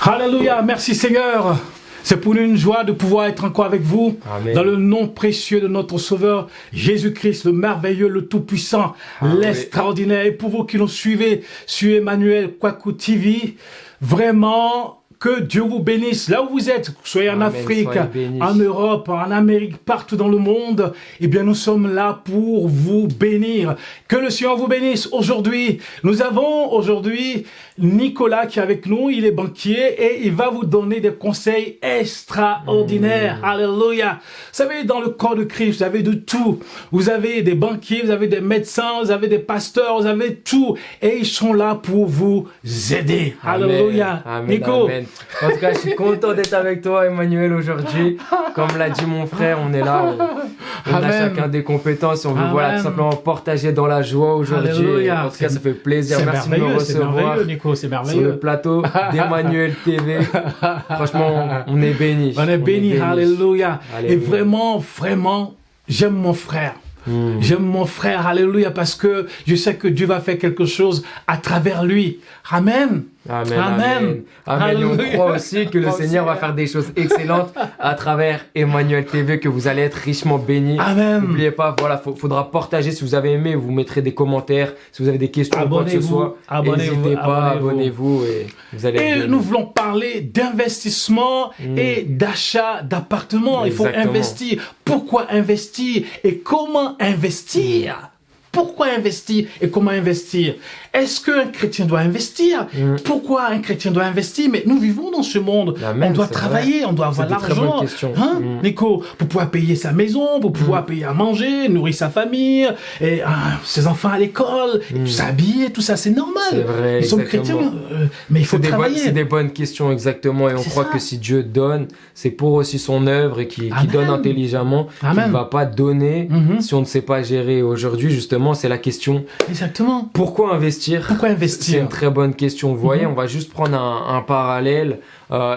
Alléluia, merci Seigneur. C'est pour nous une joie de pouvoir être encore avec vous. Amen. Dans le nom précieux de notre Sauveur, Jésus-Christ, le merveilleux, le tout-puissant, l'extraordinaire. Et pour vous qui nous suivez sur Emmanuel Kwaku TV, vraiment, que Dieu vous bénisse. Là où vous êtes, que vous soyez en Afrique, en Europe, en Amérique, partout dans le monde, eh bien, nous sommes là pour vous bénir. Que le Seigneur vous bénisse. Aujourd'hui, nous avons Nicolas qui est avec nous. Il est banquier et il va vous donner des conseils extraordinaires. Alléluia. Vous savez, dans le corps de Christ, vous avez de tout. Vous avez des banquiers, vous avez des médecins, vous avez des pasteurs, vous avez tout. Et ils sont là pour vous aider. Alléluia. Nico. Amen. En tout cas, je suis content d'être avec toi, Emmanuel, aujourd'hui. Comme l'a dit mon frère, on est là, on a chacun des compétences et on veut tout simplement partager dans la joie aujourd'hui. En tout cas, ça fait plaisir. Merci de me recevoir, Nico, c'est merveilleux. Sur le plateau d'Emmanuel TV. Franchement, on est bénis. On est bénis, alléluia. Et vraiment, j'aime mon frère. J'aime mon frère, alléluia, parce que je sais que Dieu va faire quelque chose à travers lui. Amen. Amen. Et on croit aussi que le Seigneur va faire des choses excellentes à travers Emmanuel TV, que vous allez être richement bénis. Amen. N'oubliez pas, voilà, faudra partager. Si vous avez aimé, vous mettrez des commentaires. Si vous avez des questions, quoi que ce soit, n'hésitez pas, abonnez-vous et vous allez être bénis. Nous voulons parler d'investissement et d'achat d'appartements. Il faut investir. Pourquoi investir et comment investir? Pourquoi investir et comment investir? Est-ce qu'un chrétien doit investir? Pourquoi un chrétien doit investir? Mais nous vivons dans ce monde. On doit travailler, on doit avoir l'argent. Nico, pour pouvoir payer sa maison, pour pouvoir payer à manger, nourrir sa famille, et ses enfants à l'école, s'habiller, tout ça, c'est normal. C'est vrai, nous sommes chrétiens, mais il faut travailler. C'est des bonnes questions, exactement. Et on croit que si Dieu donne, c'est pour aussi son œuvre et qu'il donne intelligemment. Il ne va pas donner si on ne sait pas gérer. Aujourd'hui, justement, c'est la question. Exactement. Pourquoi investir? C'est une très bonne question. Vous voyez, on va juste prendre un parallèle.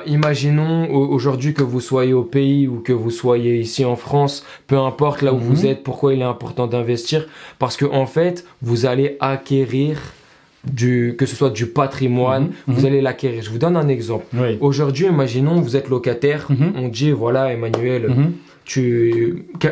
Imaginons aujourd'hui que vous soyez au pays ou que vous soyez ici en France, peu importe là où vous êtes, pourquoi il est important d'investir? Parce que en fait, vous allez acquérir que ce soit du patrimoine, vous allez l'acquérir. Je vous donne un exemple. Aujourd'hui, imaginons vous êtes locataire, on dit voilà Emmanuel,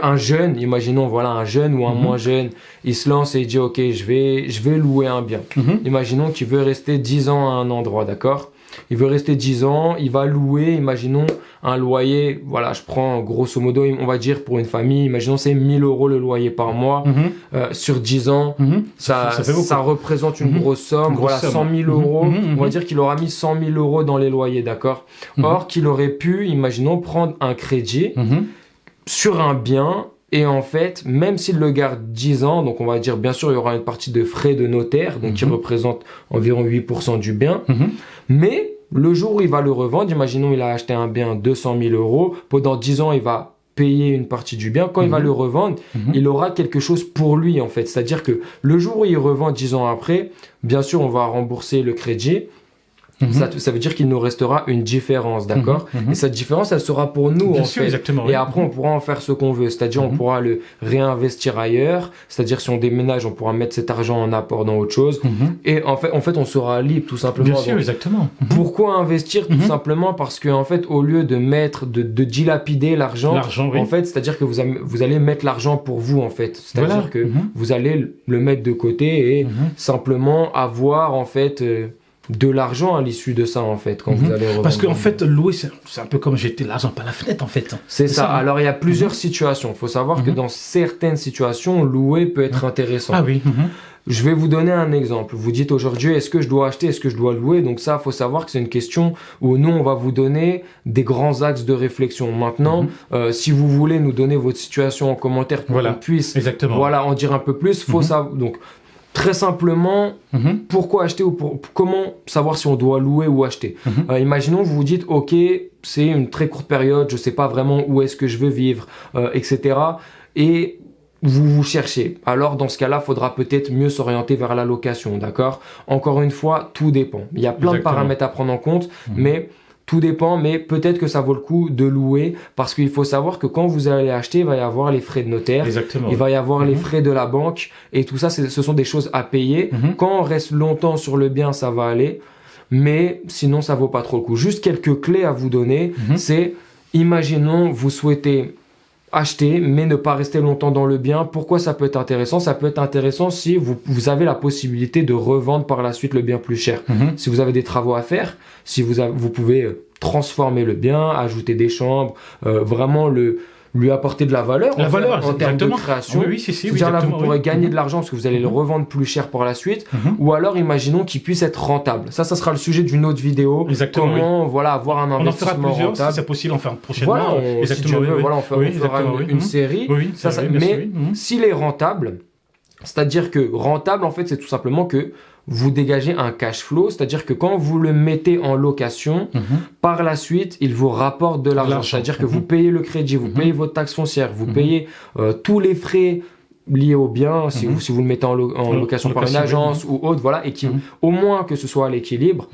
un jeune, imaginons voilà un jeune ou un moins jeune, il se lance et il dit ok, je vais louer un bien. Imaginons qu'il veut rester 10 ans à un endroit, d'accord? Il veut rester 10 ans, il va louer, imaginons un loyer, voilà, je prends grosso modo, on va dire pour une famille, imaginons c'est 1 000 € le loyer par mois, sur 10 ans, ça représente une grosse somme, voilà, 100 000 €, on va dire qu'il aura mis 100 000 € dans les loyers, d'accord? Or, qu'il aurait pu, imaginons, prendre un crédit sur un bien. Et en fait, même s'il le garde 10 ans, donc on va dire, bien sûr, il y aura une partie de frais de notaire, donc qui représente environ 8% du bien. Mais le jour où il va le revendre, imaginons il a acheté un bien 200 000 €, pendant 10 ans, il va payer une partie du bien. Quand il va le revendre, il aura quelque chose pour lui, en fait. C'est-à-dire que le jour où il revend 10 ans après, bien sûr, on va rembourser le crédit. Ça veut dire qu'il nous restera une différence, d'accord? Et cette différence, elle sera pour nous, en fait. Et après, on pourra en faire ce qu'on veut. C'est-à-dire, on pourra le réinvestir ailleurs. C'est-à-dire, si on déménage, on pourra mettre cet argent en apport dans autre chose. Et en fait, on sera libre, tout simplement. Bien sûr, exactement. Pourquoi investir? Tout simplement parce que, en fait, au lieu de de dilapider l'argent, en fait, c'est-à-dire que vous allez mettre l'argent pour vous, en fait. C'est-à-dire que vous allez le mettre de côté et simplement avoir, en fait, de l'argent à l'issue de ça, en fait, quand vous allez revendre. Parce qu'en fait, louer, c'est un peu comme jeter l'argent par la fenêtre, en fait. C'est ça. Alors, il y a plusieurs situations. Il faut savoir que dans certaines situations, louer peut être intéressant. Je vais vous donner un exemple. Vous dites aujourd'hui, est-ce que je dois acheter, est-ce que je dois louer? Donc ça, il faut savoir que c'est une question où nous, on va vous donner des grands axes de réflexion. Maintenant, si vous voulez nous donner votre situation en commentaire pour qu'on puisse en dire un peu plus, faut savoir. Donc, très simplement, pourquoi acheter ou comment savoir si on doit louer ou acheter. Imaginons, vous vous dites, ok, c'est une très courte période, je ne sais pas vraiment où est-ce que je veux vivre, etc. Et vous cherchez. Alors, dans ce cas-là, il faudra peut-être mieux s'orienter vers la location, d'accord? Encore une fois, tout dépend. Il y a plein de paramètres à prendre en compte, mais tout dépend, mais peut-être que ça vaut le coup de louer parce qu'il faut savoir que quand vous allez acheter, il va y avoir les frais de notaire, il va y avoir les frais de la banque et tout ça, ce sont des choses à payer. Quand on reste longtemps sur le bien, ça va aller. mais sinon ça vaut pas trop le coup. Juste quelques clés à vous donner, c'est, imaginons, vous souhaitez acheter, mais ne pas rester longtemps dans le bien. Pourquoi ça peut être intéressant? Ça peut être intéressant si vous avez la possibilité de revendre par la suite le bien plus cher. Si vous avez des travaux à faire, si vous pouvez transformer le bien, ajouter des chambres, vraiment lui apporter de la valeur, en termes de création. Oui, C'est-à-dire là, vous pourrez gagner de l'argent parce que vous allez le revendre plus cher par la suite. Ou alors, imaginons qu'il puisse être rentable. Ça sera le sujet d'une autre vidéo. Exactement. Comment, voilà, avoir un investissement on en fera plusieurs, rentable. si c'est possible, on fera prochainement. Voilà, si tu veux, voilà, on fera une série. Oui, mais s'il est rentable, c'est-à-dire que rentable, en fait, c'est tout simplement que vous dégagez un cash flow, c'est-à-dire que quand vous le mettez en location, par la suite, il vous rapporte de l'argent. C'est-à-dire que vous payez le crédit, vous payez votre taxe foncière, vous payez tous les frais liés au bien, si vous le mettez en location par une agence ou autre, voilà, et au moins que ce soit à l'équilibre.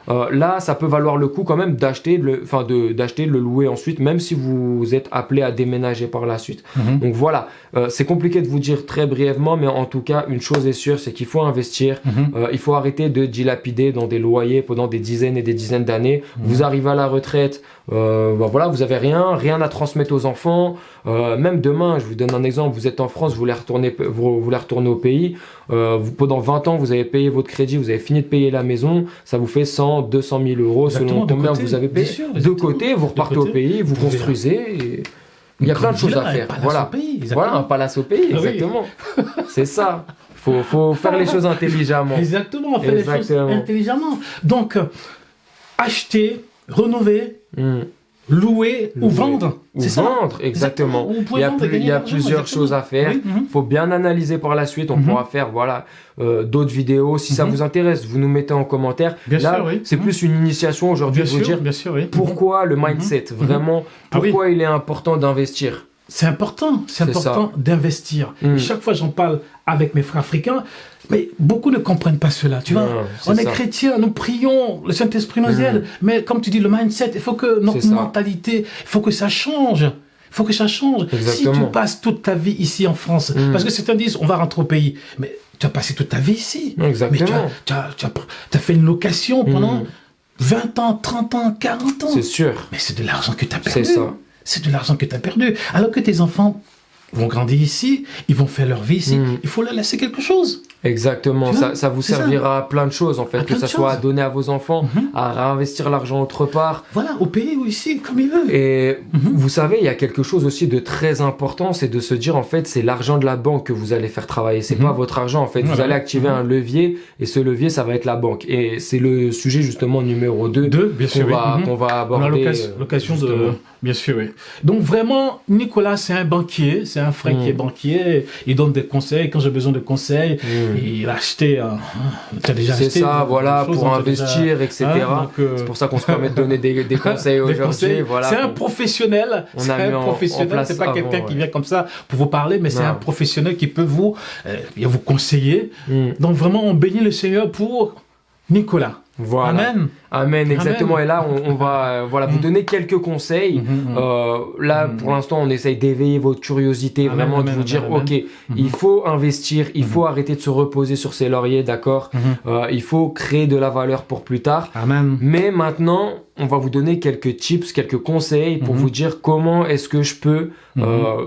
Là, ça peut valoir le coup quand même d'acheter, de le louer ensuite, même si vous êtes appelé à déménager par la suite. Donc voilà, c'est compliqué de vous dire très brièvement, mais en tout cas, une chose est sûre, c'est qu'il faut investir. Il faut arrêter de dilapider dans des loyers pendant des dizaines et des dizaines d'années. Vous arrivez à la retraite, voilà, vous avez rien à transmettre aux enfants. Même demain, je vous donne un exemple, vous êtes en France, vous voulez retourner au pays. Pendant 20 ans, vous avez payé votre crédit, vous avez fini de payer la maison, ça vous fait 100, 200 000 euros selon combien vous avez payé. De côté, vous repartez au pays, vous construisez. Et il y a plein de choses à faire. Voilà, un palace au pays, exactement. C'est ça. Faut faire les choses intelligemment. Exactement, on fait les choses intelligemment. Donc, acheter, rénover, louer ou vendre. Ou vendre, exactement. Il y a plusieurs choses à faire. Il faut bien analyser par la suite. On pourra faire d'autres vidéos. Si ça vous intéresse, vous nous mettez en commentaire. C'est plus une initiation aujourd'hui de vous dire pourquoi le mindset, vraiment, pourquoi il est important d'investir. C'est important d'investir. Chaque fois j'en parle avec mes frères africains, mais beaucoup ne comprennent pas cela. Tu vois, on est chrétiens, nous prions, le Saint-Esprit nous aide, mais comme tu dis, le mindset, il faut que notre mentalité, il faut que ça change. Il faut que ça change. Exactement. Si tu passes toute ta vie ici en France, parce que certains disent, on va rentrer au pays, mais tu as passé toute ta vie ici. Exactement. Mais tu as fait une location pendant 20 ans, 30 ans, 40 ans. C'est sûr. Mais c'est de l'argent que tu as perdu. C'est ça. C'est de l'argent que tu as perdu. Alors que tes enfants vont grandir ici, ils vont faire leur vie ici, il faut leur laisser quelque chose. Exactement, ça vous servira à plein de choses en fait, que ça soit à donner à vos enfants, à réinvestir l'argent autre part. Voilà, au pays ou ici, comme ils veulent. Et vous savez, il y a quelque chose aussi de très important, c'est de se dire en fait, c'est l'argent de la banque que vous allez faire travailler, c'est pas votre argent en fait. Vous allez activer un levier et ce levier, ça va être la banque. Et c'est le sujet justement numéro 2 qu'on va aborder. L'occasion de... Bien sûr, oui. Donc vraiment, Nicolas, c'est un banquier, c'est un frère qui est banquier, il donne des conseils. Quand j'ai besoin de conseils, il a acheté, tu as déjà acheté. C'est ça, voilà, pour investir, etc. C'est pour ça qu'on se permet de donner des conseils aujourd'hui. Voilà, c'est un professionnel, c'est pas quelqu'un qui vient comme ça pour vous parler, mais c'est un professionnel qui peut vous conseiller. Donc vraiment, on bénit le Seigneur pour Nicolas. Voilà. Amen, exactement. Amen. Et là, on va vous donner quelques conseils. Là, pour l'instant, on essaye d'éveiller votre curiosité, vraiment de vous dire, il faut investir, il faut arrêter de se reposer sur ses lauriers, d'accord. Il faut créer de la valeur pour plus tard. Amen. Mais maintenant, on va vous donner quelques tips, quelques conseils pour vous dire comment est-ce que je peux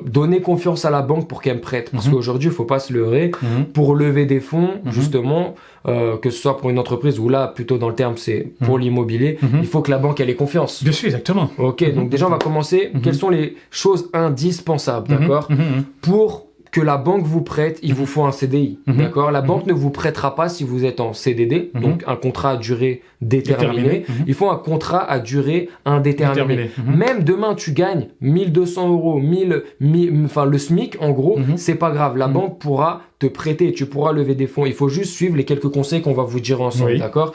donner confiance à la banque pour qu'elle me prête. Parce qu'aujourd'hui, il faut pas se leurrer. Pour lever des fonds, justement, que ce soit pour une entreprise ou là, plutôt dans le terme, c'est pour l'immobilier, il faut que la banque ait les confiance. Bien sûr, exactement. Ok, donc déjà, on va commencer. Quelles sont les choses indispensables, d'accord, pour que la banque vous prête, il vous faut un CDI, d'accord. La banque ne vous prêtera pas si vous êtes en CDD, donc un contrat à durée déterminée. Il faut un contrat à durée indéterminée. Même demain, tu gagnes 1200 euros, enfin le SMIC, en gros, c'est pas grave. La banque pourra te prêter, tu pourras lever des fonds. Il faut juste suivre les quelques conseils qu'on va vous dire ensemble, d'accord.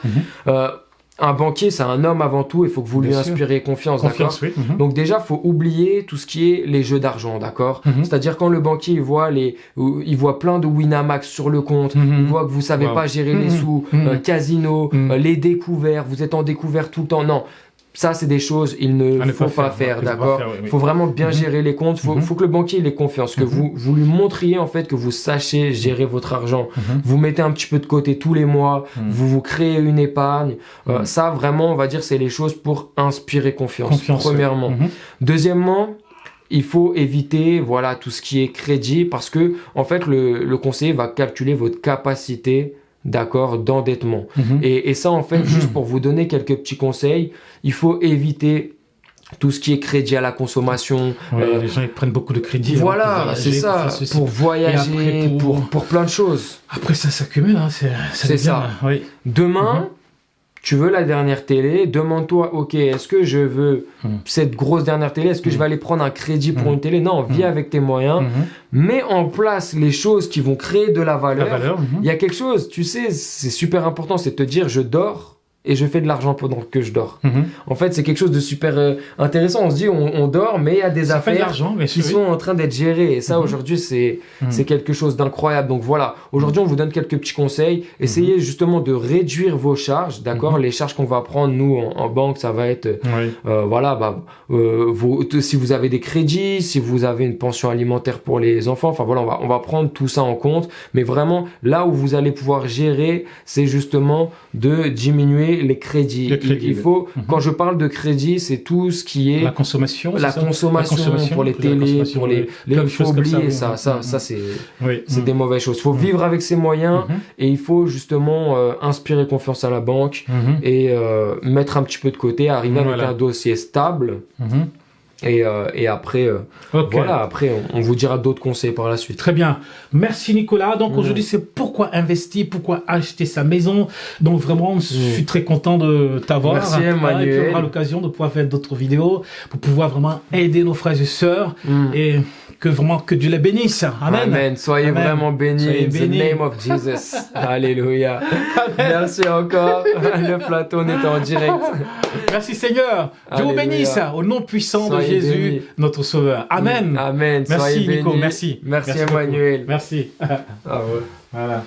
Un banquier, c'est un homme avant tout, il faut que vous lui inspirez confiance, d'accord. Donc déjà, il faut oublier tout ce qui est les jeux d'argent, d'accord. C'est-à-dire quand le banquier il voit plein de Winamax sur le compte, il voit que vous savez pas gérer les sous, casino, les découverts, vous êtes en découvert tout le temps. Non, Ça, c'est des choses il ne faut pas faire, d'accord? Il faut vraiment bien gérer les comptes. Faut que le banquier il ait confiance, que vous lui montriez en fait que vous sachez gérer votre argent. Vous mettez un petit peu de côté tous les mois, vous créez une épargne. Ça, vraiment, on va dire, c'est les choses pour inspirer confiance premièrement. Deuxièmement, il faut éviter, voilà, tout ce qui est crédit parce que, en fait, le conseiller va calculer votre capacité, d'accord, d'endettement. Et ça, en fait, juste pour vous donner quelques petits conseils, il faut éviter tout ce qui est crédit à la consommation. Les gens ils prennent beaucoup de crédit. Voilà, c'est ça, pour voyager, pour plein de choses. Après, ça s'accumule, hein, c'est ça. Oui. Demain, tu veux la dernière télé, demande-toi, ok, est-ce que je veux cette grosse dernière télé, est-ce que je vais aller prendre un crédit pour une télé? Non, vis avec tes moyens, mets en place les choses qui vont créer de la valeur. Il y a quelque chose, tu sais, c'est super important, c'est de te dire, je dors et je fais de l'argent pendant que je dors. En fait, c'est quelque chose de super intéressant. On se dit, on dort, mais il y a des affaires qui sont en train d'être gérées. Et ça, aujourd'hui, c'est quelque chose d'incroyable. Donc voilà, aujourd'hui, on vous donne quelques petits conseils. Essayez justement de réduire vos charges, d'accord? Les charges qu'on va prendre, nous, en banque, ça va être, si vous avez des crédits, si vous avez une pension alimentaire pour les enfants, enfin voilà, on va prendre tout ça en compte. Mais vraiment, là où vous allez pouvoir gérer, c'est justement de diminuer les crédits. Il faut, quand je parle de crédit, c'est tout ce qui est la consommation pour les télés, pour les il faut oublier ça c'est des mauvaises choses. Il faut vivre avec ses moyens et il faut justement inspirer confiance à la banque et mettre un petit peu de côté, arriver avec un dossier stable. Et après, voilà, après, on vous dira d'autres conseils par la suite. Très bien. Merci Nicolas. Donc aujourd'hui, c'est pourquoi investir, pourquoi acheter sa maison. Donc vraiment, je suis très content de t'avoir. Merci Emmanuel. Et puis on aura l'occasion de pouvoir faire d'autres vidéos pour pouvoir vraiment aider nos frères et sœurs et que Dieu les bénisse. Amen. Amen. Soyez vraiment bénis. In the name of Jesus. Alléluia. Merci encore. Le plateau est en direct. Merci Seigneur. Dieu vous bénisse au nom puissant de Jésus, notre Sauveur. Amen. Amen. Merci Soyez Nico. bénis. Merci Emmanuel. Merci. Ah ouais. Voilà.